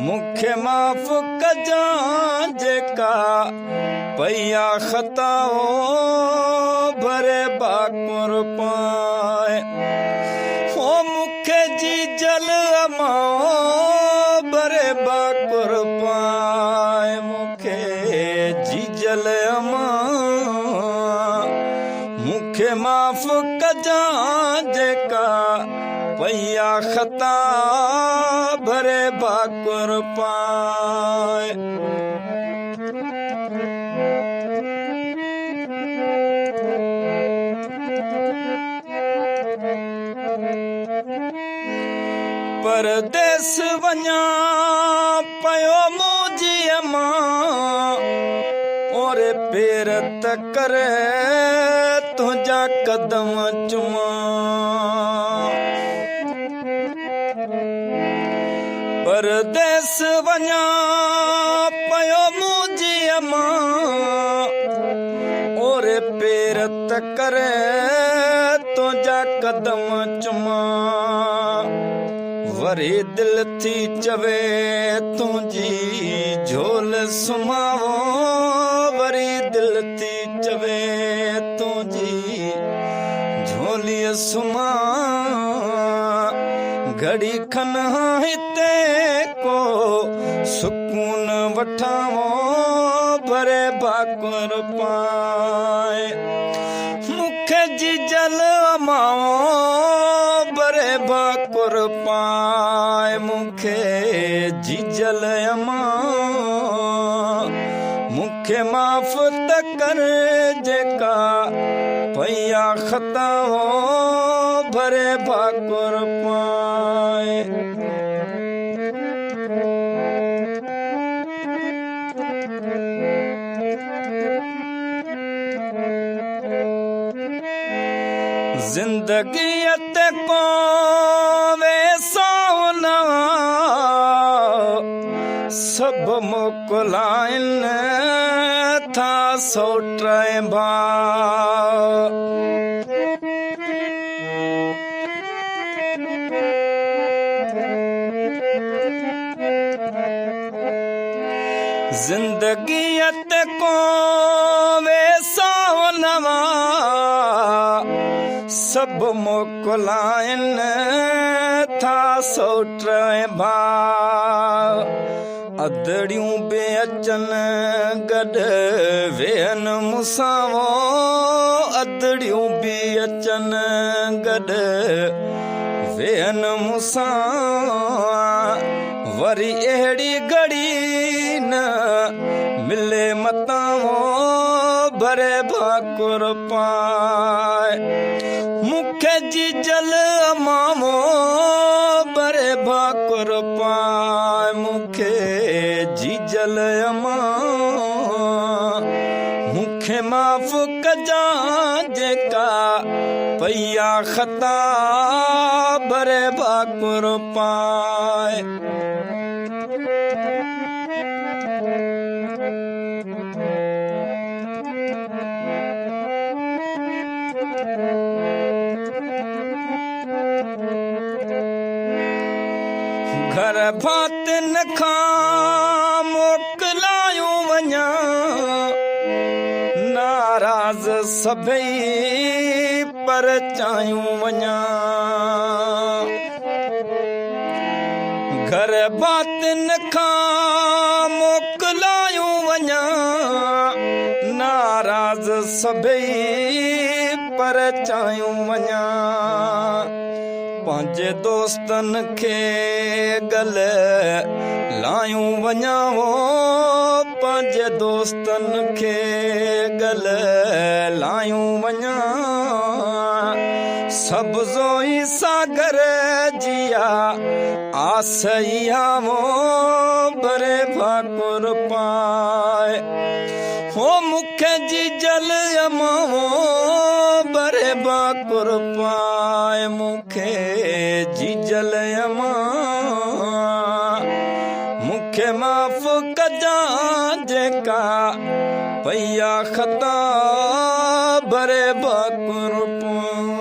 मुखे माफ़ कजा जेका पया खताओ भरे बाकुर पाए हो मुखे जी जल अमाओ भरे बाकुर पाए मुखे जी जल अमा मुखे माफ़ कजा जेका पया खता भरे बाकुर पाए परदेस वञा पयो मुझी अमा और पेर करे तुझा कदम चुमा परदेस वञा पयो मुझी अमा और पेर करे तुझा कदम चुमा वरी दिल थी चवे तुझी झोल सुमावो वरी दिल थी चवे तुझी झोली सुमा घड़ी खन हिते को सुकून वठावो भरे बाकुर पाए मुखे जी जल अमाओ भरे बाकुर पाए मुखे जी जल अमा मुखे माफ़ त कर जेका पया खता हो भरे बाकुर पाए जिंदगी को वैसा न सब मोकलाइन था सोटे भाव जिंदगी को वैसा नवा सब मोकलाइन था सोटे भाव अदड़ियूं बे अचन गड वेहन मुसावो अदड़ियूं बे अचन गड वेहन मुसा वरी अहिड़ी घड़ी न मिले मतावो भरे बाकुर पाए मुखे जी जल अमावो भरे बाकुर पाए मुखे जी जल अमा मुखे माफ़ कजा जेका पया खता भरे बाकुर पाए घर भातिन खां मोकलायूं वञा नाराज़ सभई पर चायूं वञा घर भातिन खां मोकलायूं वञा नाराज़ सभई पर चायूं वञा पंहिंजे दोस्तन खे गल लायूं वञावो पंहिंजे दोस्तन खे गल लायूं वञा सभु ज़ोई सागर जिया आसइयावो भरे बाकुर पाए हो मुखे जी जल अमावो भरे बाकुर पाए मुखे जी जल अमा मुखे माफ़ कजा जेका पया खता भरे बाकुर पाए